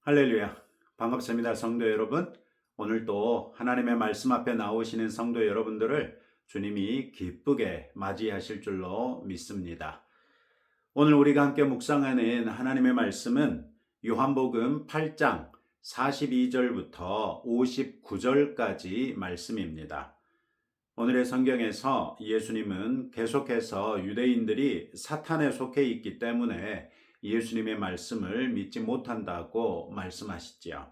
할렐루야. 반갑습니다. 성도 여러분. 오늘도 하나님의 말씀 앞에 나오시는 성도 여러분들을 주님이 기쁘게 맞이하실 줄로 믿습니다. 오늘 우리가 함께 묵상하는 하나님의 말씀은 요한복음 8장 42절부터 59절까지 말씀입니다. 오늘의 성경에서 예수님은 계속해서 유대인들이 사탄에 속해 있기 때문에 예수님의 말씀을 믿지 못한다고 말씀하시지요.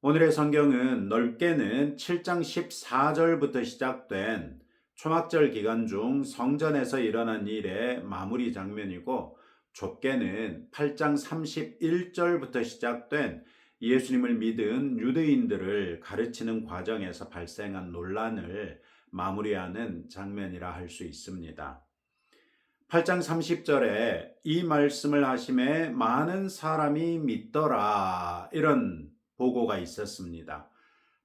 오늘의 성경은 넓게는 7장 14절부터 시작된 초막절 기간 중 성전에서 일어난 일의 마무리 장면이고, 좁게는 8장 31절부터 시작된 예수님을 믿은 유대인들을 가르치는 과정에서 발생한 논란을 마무리하는 장면이라 할 수 있습니다. 8장 30절에 이 말씀을 하심에 많은 사람이 믿더라, 이런 보고가 있었습니다.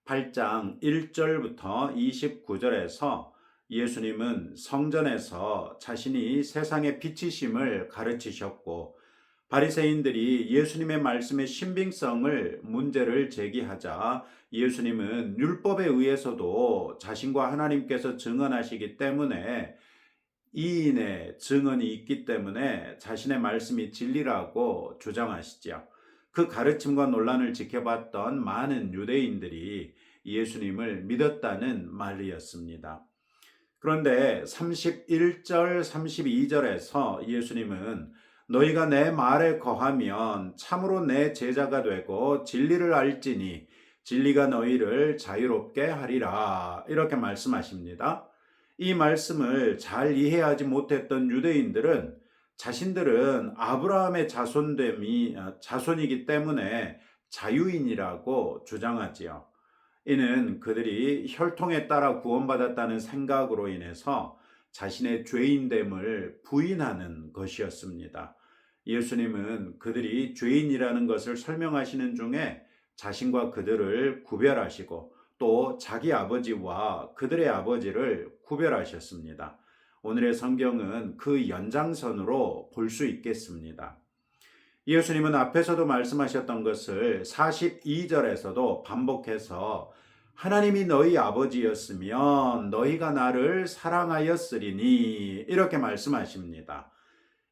8장 1절부터 29절에서 예수님은 성전에서 자신이 세상의 빛이심을 가르치셨고, 바리새인들이 예수님의 말씀의 신빙성을 문제를 제기하자 예수님은 율법에 의해서도 자신과 하나님께서 증언하시기 때문에 이인의 증언이 있기 때문에 자신의 말씀이 진리라고 주장하시죠. 그 가르침과 논란을 지켜봤던 많은 유대인들이 예수님을 믿었다는 말이었습니다. 그런데 31절, 32절에서 예수님은 너희가 내 말에 거하면 참으로 내 제자가 되고 진리를 알지니 진리가 너희를 자유롭게 하리라, 이렇게 말씀하십니다. 이 말씀을 잘 이해하지 못했던 유대인들은 자신들은 아브라함의 자손이기 때문에 자유인이라고 주장하지요. 이는 그들이 혈통에 따라 구원받았다는 생각으로 인해서 자신의 죄인됨을 부인하는 것이었습니다. 예수님은 그들이 죄인이라는 것을 설명하시는 중에 자신과 그들을 구별하시고 또 자기 아버지와 그들의 아버지를 구별하셨습니다. 오늘의 성경은 그 연장선으로 볼 수 있겠습니다. 예수님은 앞에서도 말씀하셨던 것을 42절에서도 반복해서 하나님이 너희 아버지였으면 너희가 나를 사랑하였으리니, 이렇게 말씀하십니다.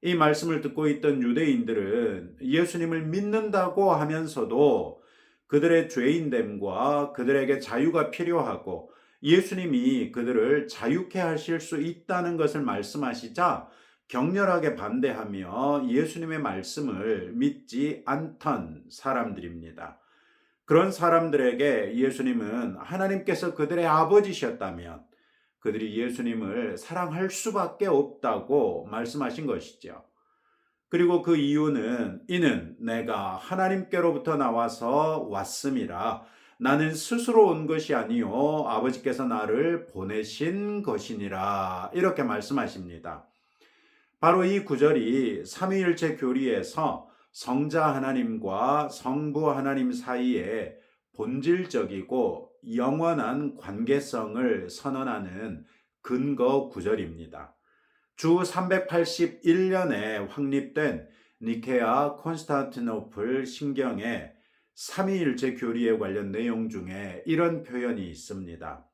이 말씀을 듣고 있던 유대인들은 예수님을 믿는다고 하면서도 그들의 죄인됨과 그들에게 자유가 필요하고 예수님이 그들을 자유케 하실 수 있다는 것을 말씀하시자 격렬하게 반대하며 예수님의 말씀을 믿지 않던 사람들입니다. 그런 사람들에게 예수님은 하나님께서 그들의 아버지셨다면 그들이 예수님을 사랑할 수밖에 없다고 말씀하신 것이죠. 그리고 그 이유는 이는 내가 하나님께로부터 나와서 왔음이라, 나는 스스로 온 것이 아니요 아버지께서 나를 보내신 것이니라, 이렇게 말씀하십니다. 바로 이 구절이 삼위일체 교리에서 성자 하나님과 성부 하나님 사이에 본질적이고 영원한 관계성을 선언하는 근거 구절입니다. 주 381년에 확립된 니케아 콘스탄티노플 신경의 삼위일체 교리에 관련 내용 중에 이런 표현이 있습니다.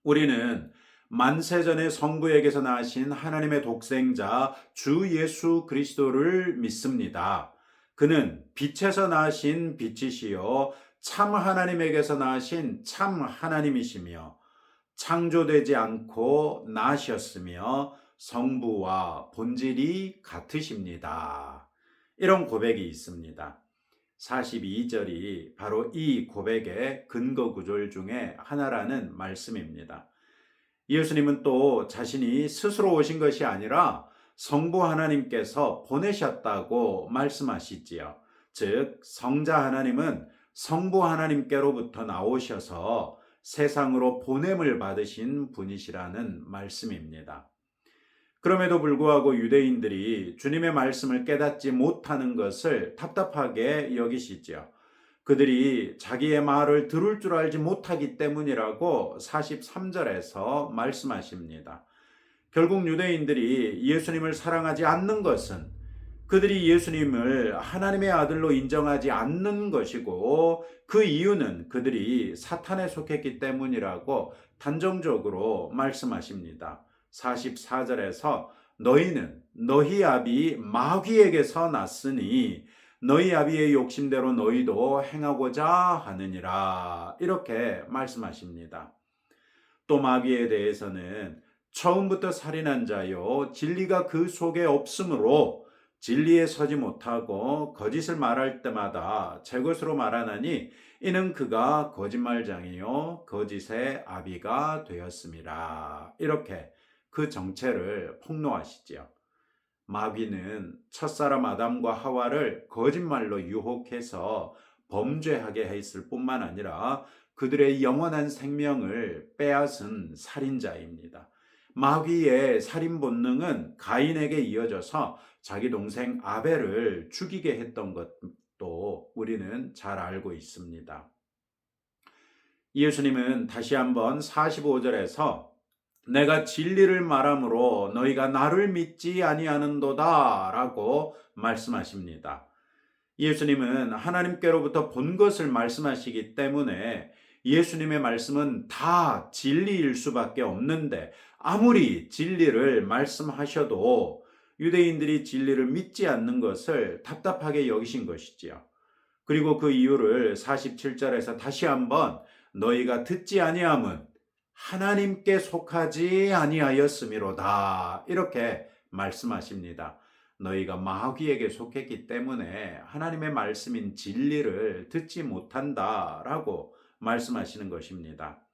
우리는 만세전에 성부에게서 나신 하나님의 독생자 주 예수 그리스도를 믿습니다. 그는 빛에서 나신 빛이시요 참 하나님에게서 나신 참 하나님이시며 창조되지 않고 나셨으며 성부와 본질이 같으십니다. 이런 고백이 있습니다. 42절이 바로 이 고백의 근거 구절 중에 하나라는 말씀입니다. 예수님은 또 자신이 스스로 오신 것이 아니라 성부 하나님께서 보내셨다고 말씀하시지요. 즉 성자 하나님은 성부 하나님께로부터 나오셔서 세상으로 보냄을 받으신 분이시라는 말씀입니다. 그럼에도 불구하고 유대인들이 주님의 말씀을 깨닫지 못하는 것을 답답하게 여기시죠. 그들이 자기의 말을 들을 줄 알지 못하기 때문이라고 43절에서 말씀하십니다. 결국 유대인들이 예수님을 사랑하지 않는 것은 그들이 예수님을 하나님의 아들로 인정하지 않는 것이고 그 이유는 그들이 사탄에 속했기 때문이라고 단정적으로 말씀하십니다. 44절에서 너희는 너희 아비 마귀에게서 났으니 너희 아비의 욕심대로 너희도 행하고자 하느니라 이렇게 말씀하십니다. 또 마귀에 대해서는 처음부터 살인한 자요 진리가 그 속에 없으므로 진리에 서지 못하고 거짓을 말할 때마다 제 것으로 말하나니 이는 그가 거짓말장이요 거짓의 아비가 되었음이라 이렇게 그 정체를 폭로하시지요. 마귀는 첫사람 아담과 하와를 거짓말로 유혹해서 범죄하게 했을 뿐만 아니라 그들의 영원한 생명을 빼앗은 살인자입니다. 마귀의 살인 본능은 가인에게 이어져서 자기 동생 아벨을 죽이게 했던 것도 우리는 잘 알고 있습니다. 예수님은 다시 한번 45절에서 내가 진리를 말함으로 너희가 나를 믿지 아니하는도다 라고 말씀하십니다. 예수님은 하나님께로부터 본 것을 말씀하시기 때문에 예수님의 말씀은 다 진리일 수밖에 없는데 아무리 진리를 말씀하셔도 유대인들이 진리를 믿지 않는 것을 답답하게 여기신 것이지요. 그리고 그 이유를 47절에서 다시 한번 너희가 듣지 아니함은 하나님께 속하지 아니하였음이로다 이렇게 말씀하십니다. 너희가 마귀에게 속했기 때문에 하나님의 말씀인 진리를 듣지 못한다라고 말씀하시는 것입니다.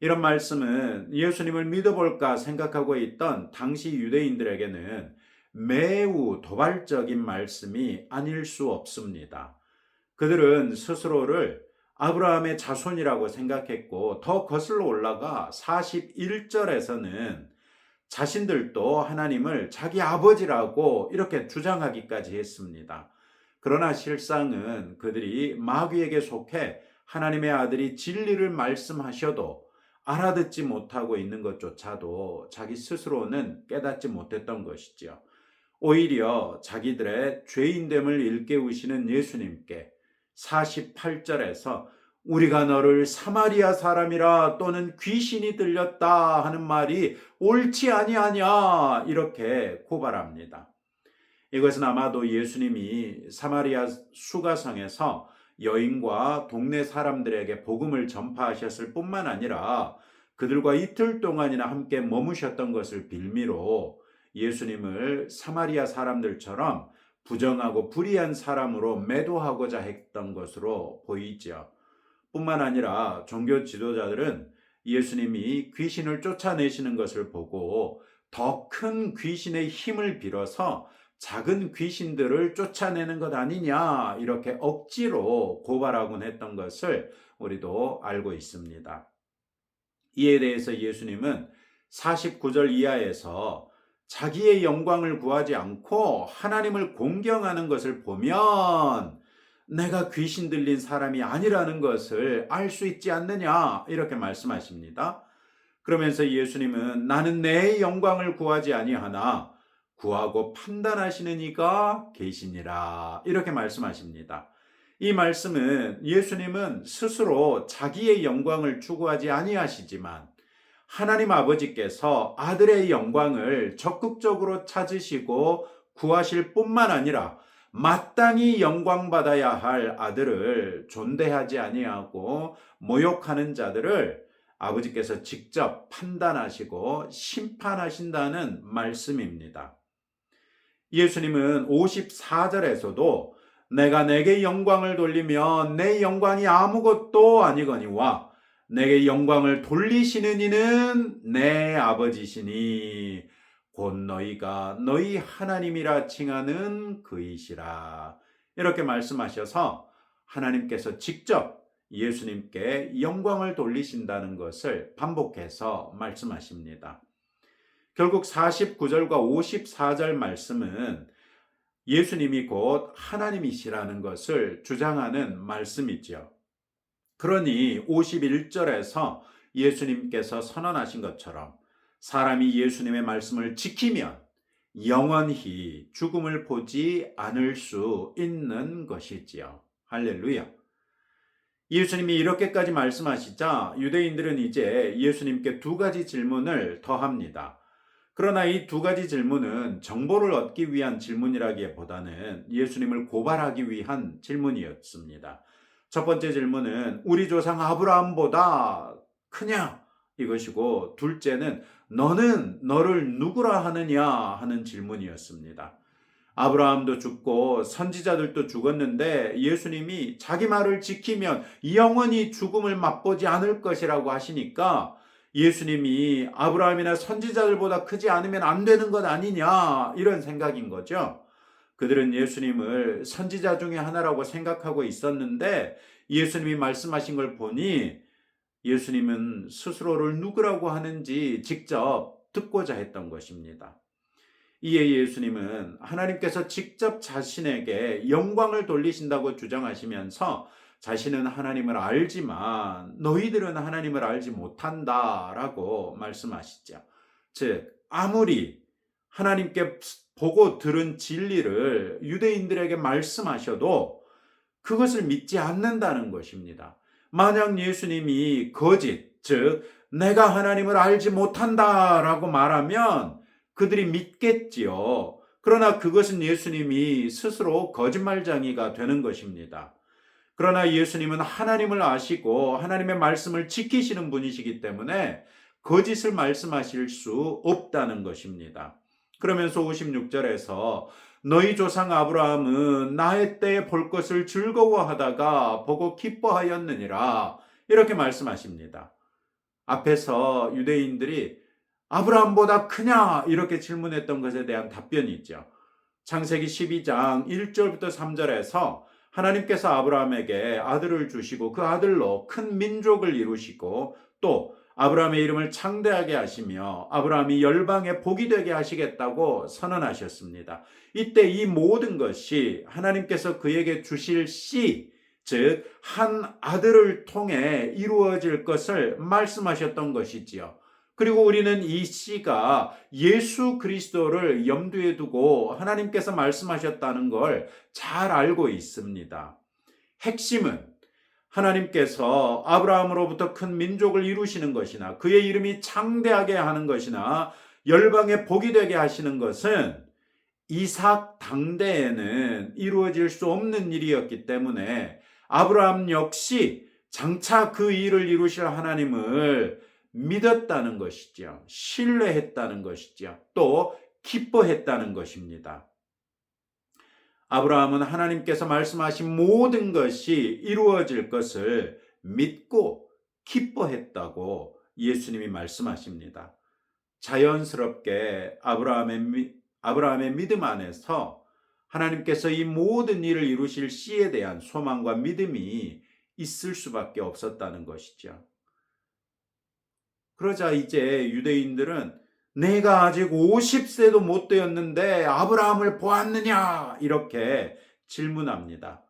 이런 말씀은 예수님을 믿어볼까 생각하고 있던 당시 유대인들에게는 매우 도발적인 말씀이 아닐 수 없습니다. 그들은 스스로를 아브라함의 자손이라고 생각했고 더 거슬러 올라가 41절에서는 자신들도 하나님을 자기 아버지라고 이렇게 주장하기까지 했습니다. 그러나 실상은 그들이 마귀에게 속해 하나님의 아들이 진리를 말씀하셔도 알아듣지 못하고 있는 것조차도 자기 스스로는 깨닫지 못했던 것이지요. 오히려 자기들의 죄인됨을 일깨우시는 예수님께 48절에서 우리가 너를 사마리아 사람이라 또는 귀신이 들렸다 하는 말이 옳지 아니하냐 이렇게 고발합니다. 이것은 아마도 예수님이 사마리아 수가성에서 여인과 동네 사람들에게 복음을 전파하셨을 뿐만 아니라 그들과 이틀 동안이나 함께 머무셨던 것을 빌미로 예수님을 사마리아 사람들처럼 부정하고 불의한 사람으로 매도하고자 했던 것으로 보이죠. 뿐만 아니라 종교 지도자들은 예수님이 귀신을 쫓아내시는 것을 보고 더 큰 귀신의 힘을 빌어서 작은 귀신들을 쫓아내는 것 아니냐 이렇게 억지로 고발하곤 했던 것을 우리도 알고 있습니다. 이에 대해서 예수님은 49절 이하에서 자기의 영광을 구하지 않고 하나님을 공경하는 것을 보면 내가 귀신 들린 사람이 아니라는 것을 알 수 있지 않느냐 이렇게 말씀하십니다. 그러면서 예수님은 나는 내 영광을 구하지 아니하나 구하고 판단하시는 이가 계시니라 이렇게 말씀하십니다. 이 말씀은 예수님은 스스로 자기의 영광을 추구하지 아니하시지만 하나님 아버지께서 아들의 영광을 적극적으로 찾으시고 구하실 뿐만 아니라 마땅히 영광받아야 할 아들을 존대하지 아니하고 모욕하는 자들을 아버지께서 직접 판단하시고 심판하신다는 말씀입니다. 예수님은 54절에서도 내가 내게 영광을 돌리면 내 영광이 아무것도 아니거니와 내게 영광을 돌리시는 이는 내 아버지시니 곧 너희가 너희 하나님이라 칭하는 그이시라 이렇게 말씀하셔서 하나님께서 직접 예수님께 영광을 돌리신다는 것을 반복해서 말씀하십니다. 결국 49절과 54절 말씀은 예수님이 곧 하나님이시라는 것을 주장하는 말씀이죠. 그러니 51절에서 예수님께서 선언하신 것처럼 사람이 예수님의 말씀을 지키면 영원히 죽음을 보지 않을 수 있는 것이지요. 할렐루야. 예수님이 이렇게까지 말씀하시자 유대인들은 이제 예수님께 두 가지 질문을 더합니다. 그러나 이 두 가지 질문은 정보를 얻기 위한 질문이라기보다는 예수님을 고발하기 위한 질문이었습니다. 첫 번째 질문은 우리 조상 아브라함보다 크냐? 이것이고, 둘째는 너는 너를 누구라 하느냐 하는 질문이었습니다. 아브라함도 죽고 선지자들도 죽었는데 예수님이 자기 말을 지키면 영원히 죽음을 맛보지 않을 것이라고 하시니까 예수님이 아브라함이나 선지자들보다 크지 않으면 안 되는 것 아니냐, 이런 생각인 거죠. 그들은 예수님을 선지자 중에 하나라고 생각하고 있었는데 예수님이 말씀하신 걸 보니 예수님은 스스로를 누구라고 하는지 직접 듣고자 했던 것입니다. 이에 예수님은 하나님께서 직접 자신에게 영광을 돌리신다고 주장하시면서 자신은 하나님을 알지만 너희들은 하나님을 알지 못한다라고 말씀하시죠. 즉, 아무리 하나님께 보고 들은 진리를 유대인들에게 말씀하셔도 그것을 믿지 않는다는 것입니다. 만약 예수님이 거짓, 즉 내가 하나님을 알지 못한다라고 말하면 그들이 믿겠지요. 그러나 그것은 예수님이 스스로 거짓말쟁이가 되는 것입니다. 그러나 예수님은 하나님을 아시고 하나님의 말씀을 지키시는 분이시기 때문에 거짓을 말씀하실 수 없다는 것입니다. 그러면서 56절에서 너희 조상 아브라함은 나의 때에 볼 것을 즐거워하다가 보고 기뻐하였느니라, 이렇게 말씀하십니다. 앞에서 유대인들이 아브라함보다 크냐 이렇게 질문했던 것에 대한 답변이 있죠. 창세기 12장 1절부터 3절에서 하나님께서 아브라함에게 아들을 주시고 그 아들로 큰 민족을 이루시고 또 아브라함의 이름을 창대하게 하시며 아브라함이 열방의 복이 되게 하시겠다고 선언하셨습니다. 이때 이 모든 것이 하나님께서 그에게 주실 씨, 즉 한 아들을 통해 이루어질 것을 말씀하셨던 것이지요. 그리고 우리는 이 씨가 예수 그리스도를 염두에 두고 하나님께서 말씀하셨다는 걸 잘 알고 있습니다. 핵심은 하나님께서 아브라함으로부터 큰 민족을 이루시는 것이나 그의 이름이 창대하게 하는 것이나 열방의 복이 되게 하시는 것은 이삭 당대에는 이루어질 수 없는 일이었기 때문에 아브라함 역시 장차 그 일을 이루실 하나님을 믿었다는 것이죠. 신뢰했다는 것이죠. 또 기뻐했다는 것입니다. 아브라함은 하나님께서 말씀하신 모든 것이 이루어질 것을 믿고 기뻐했다고 예수님이 말씀하십니다. 자연스럽게 아브라함의 믿음 안에서 하나님께서 이 모든 일을 이루실 씨에 대한 소망과 믿음이 있을 수밖에 없었다는 것이죠. 그러자 이제 유대인들은 내가 아직 50세도 못 되었는데 아브라함을 보았느냐? 이렇게 질문합니다.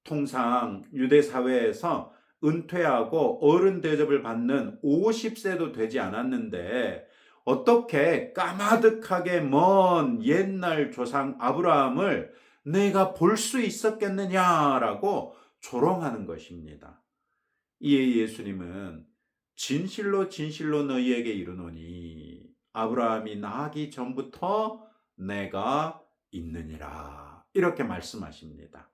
통상 유대 사회에서 은퇴하고 어른 대접을 받는 50세도 되지 않았는데 어떻게 까마득하게 먼 옛날 조상 아브라함을 내가 볼 수 있었겠느냐라고 조롱하는 것입니다. 이에 예수님은 진실로 진실로 너희에게 이르노니 아브라함이 나기 전부터 내가 있느니라, 이렇게 말씀하십니다.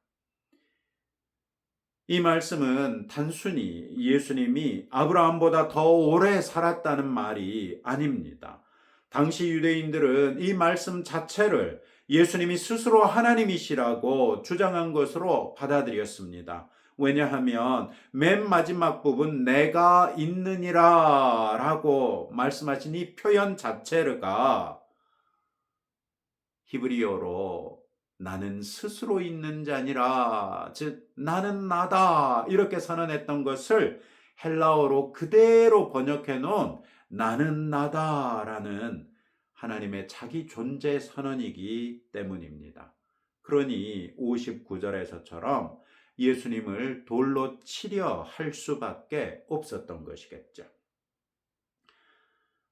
이 말씀은 단순히 예수님이 아브라함보다 더 오래 살았다는 말이 아닙니다. 당시 유대인들은 이 말씀 자체를 예수님이 스스로 하나님이시라고 주장한 것으로 받아들였습니다. 왜냐하면 맨 마지막 부분 내가 있느니라 라고 말씀하신 이 표현 자체가 히브리어로 나는 스스로 있는 자니라, 즉 나는 나다 이렇게 선언했던 것을 헬라어로 그대로 번역해 놓은 나는 나다라는 하나님의 자기 존재 선언이기 때문입니다. 그러니 59절에서처럼 예수님을 돌로 치려 할 수밖에 없었던 것이겠죠.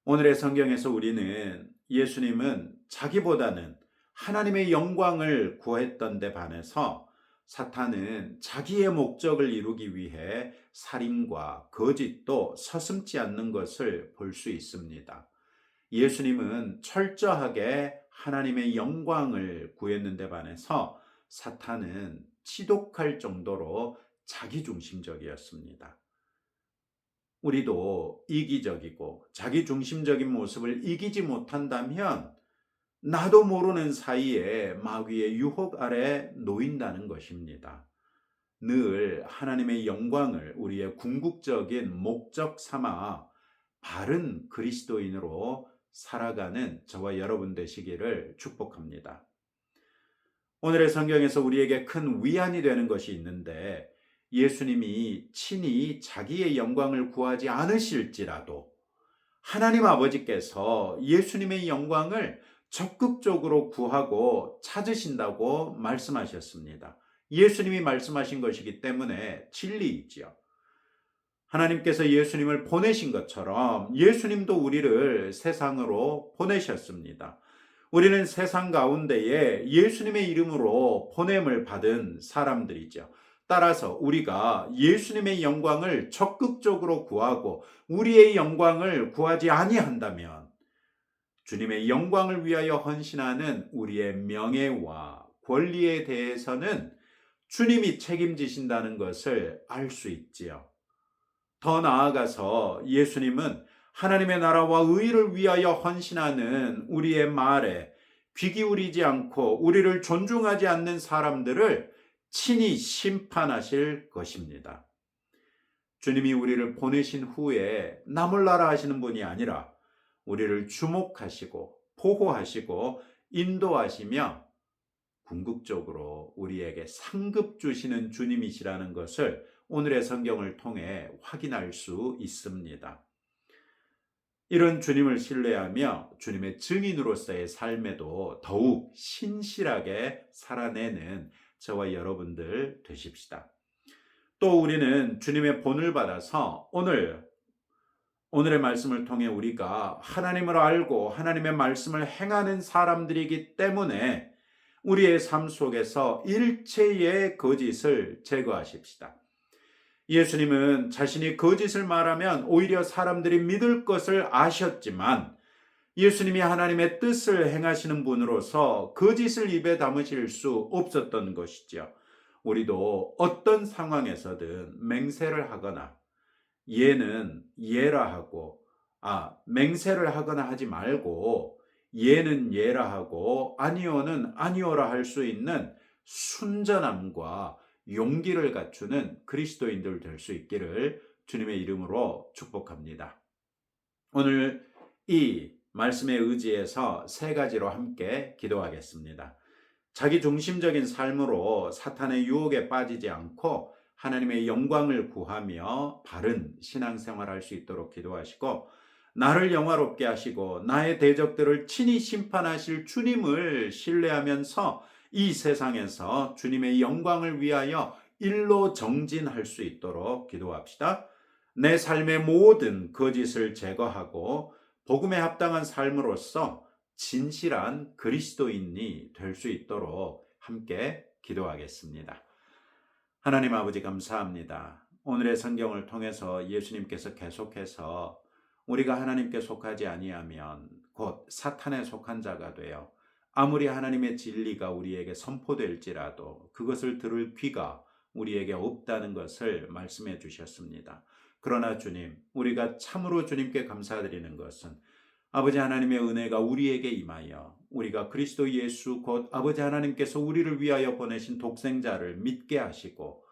오늘의 성경에서 우리는 예수님은 자기보다는 하나님의 영광을 구했던 데 반해서 사탄은 자기의 목적을 이루기 위해 살인과 거짓도 서슴지 않는 것을 볼 수 있습니다. 예수님은 철저하게 하나님의 영광을 구했는데 반해서 사탄은 치독할 정도로 자기중심적이었습니다. 우리도 이기적이고 자기중심적인 모습을 이기지 못한다면 나도 모르는 사이에 마귀의 유혹 아래 놓인다는 것입니다. 늘 하나님의 영광을 우리의 궁극적인 목적 삼아 바른 그리스도인으로 살아가는 저와 여러분 되시기를 축복합니다. 오늘의 성경에서 우리에게 큰 위안이 되는 것이 있는데 예수님이 친히 자기의 영광을 구하지 않으실지라도 하나님 아버지께서 예수님의 영광을 적극적으로 구하고 찾으신다고 말씀하셨습니다. 예수님이 말씀하신 것이기 때문에 진리이지요. 하나님께서 예수님을 보내신 것처럼 예수님도 우리를 세상으로 보내셨습니다. 우리는 세상 가운데에 예수님의 이름으로 보냄을 받은 사람들이죠. 따라서 우리가 예수님의 영광을 적극적으로 구하고 우리의 영광을 구하지 아니한다면 주님의 영광을 위하여 헌신하는 우리의 명예와 권리에 대해서는 주님이 책임지신다는 것을 알 수 있지요. 더 나아가서 예수님은 하나님의 나라와 의를 위하여 헌신하는 우리의 말에 귀 기울이지 않고 우리를 존중하지 않는 사람들을 친히 심판하실 것입니다. 주님이 우리를 보내신 후에 나 몰라라 하시는 분이 아니라 우리를 주목하시고 보호하시고 인도하시며 궁극적으로 우리에게 상급 주시는 주님이시라는 것을 오늘의 성경을 통해 확인할 수 있습니다. 이런 주님을 신뢰하며 주님의 증인으로서의 삶에도 더욱 신실하게 살아내는 저와 여러분들 되십시다. 또 우리는 주님의 본을 받아서 오늘의 말씀을 통해 우리가 하나님을 알고 하나님의 말씀을 행하는 사람들이기 때문에 우리의 삶 속에서 일체의 거짓을 제거하십시다. 예수님은 자신이 거짓을 말하면 오히려 사람들이 믿을 것을 아셨지만 예수님이 하나님의 뜻을 행하시는 분으로서 거짓을 입에 담으실 수 없었던 것이죠. 우리도 어떤 상황에서든 맹세를 하거나 예는 예라 하고 맹세를 하거나 하지 말고 예는 예라 하고 아니오는 아니오라 할 수 있는 순전함과 용기를 갖추는 그리스도인들 될 수 있기를 주님의 이름으로 축복합니다. 오늘 이 말씀에 의지해서 세 가지로 함께 기도하겠습니다. 자기중심적인 삶으로 사탄의 유혹에 빠지지 않고 하나님의 영광을 구하며 바른 신앙생활할 수 있도록 기도하시고 나를 영화롭게 하시고 나의 대적들을 친히 심판하실 주님을 신뢰하면서 이 세상에서 주님의 영광을 위하여 일로 정진할 수 있도록 기도합시다. 내 삶의 모든 거짓을 제거하고 복음에 합당한 삶으로서 진실한 그리스도인이 될 수 있도록 함께 기도하겠습니다. 하나님 아버지 감사합니다. 오늘의 성경을 통해서 예수님께서 계속해서 우리가 하나님께 속하지 아니하면 곧 사탄에 속한 자가 되어 아무리 하나님의 진리가 우리에게 선포될지라도 그것을 들을 귀가 우리에게 없다는 것을 말씀해 주셨습니다. 그러나 주님, 우리가 참으로 주님께 감사드리는 것은 아버지 하나님의 은혜가 우리에게 임하여 우리가 그리스도 예수 곧 아버지 하나님께서 우리를 위하여 보내신 독생자를 믿게 하시고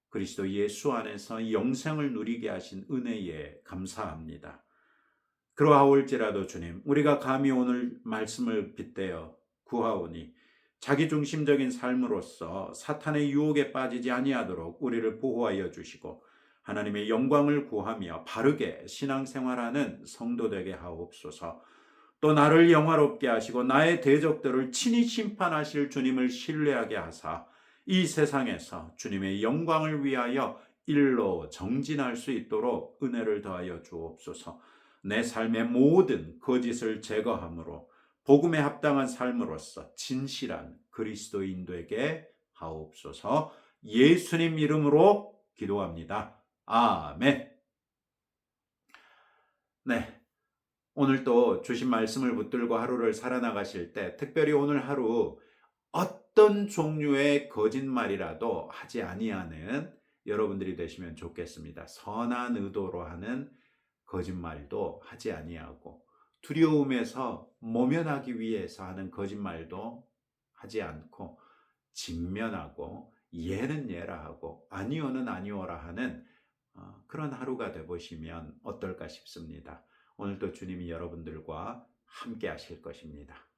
그리스도 예수 안에서 영생을 누리게 하신 은혜에 감사합니다. 그러하올지라도 주님, 우리가 감히 오늘 말씀을 빗대어 구하오니 자기중심적인 삶으로서 사탄의 유혹에 빠지지 아니하도록 우리를 보호하여 주시고 하나님의 영광을 구하며 바르게 신앙생활하는 성도 되게 하옵소서. 또 나를 영화롭게 하시고 나의 대적들을 친히 심판하실 주님을 신뢰하게 하사 이 세상에서 주님의 영광을 위하여 일로 정진할 수 있도록 은혜를 더하여 주옵소서. 내 삶의 모든 거짓을 제거함으로 복음에 합당한 삶으로서 진실한 그리스도인 되게 하옵소서. 예수님 이름으로 기도합니다. 아멘. 네. 오늘 또 주신 말씀을 붙들고 하루를 살아나가실 때 특별히 오늘 하루 어떤 종류의 거짓말이라도 하지 아니하는 여러분들이 되시면 좋겠습니다. 선한 의도로 하는 거짓말도 하지 아니하고 두려움에서 모면하기 위해서 하는 거짓말도 하지 않고 직면하고 예는 예라 하고 아니오는 아니오라 하는 그런 하루가 되보시면 어떨까 싶습니다. 오늘도 주님이 여러분들과 함께 하실 것입니다.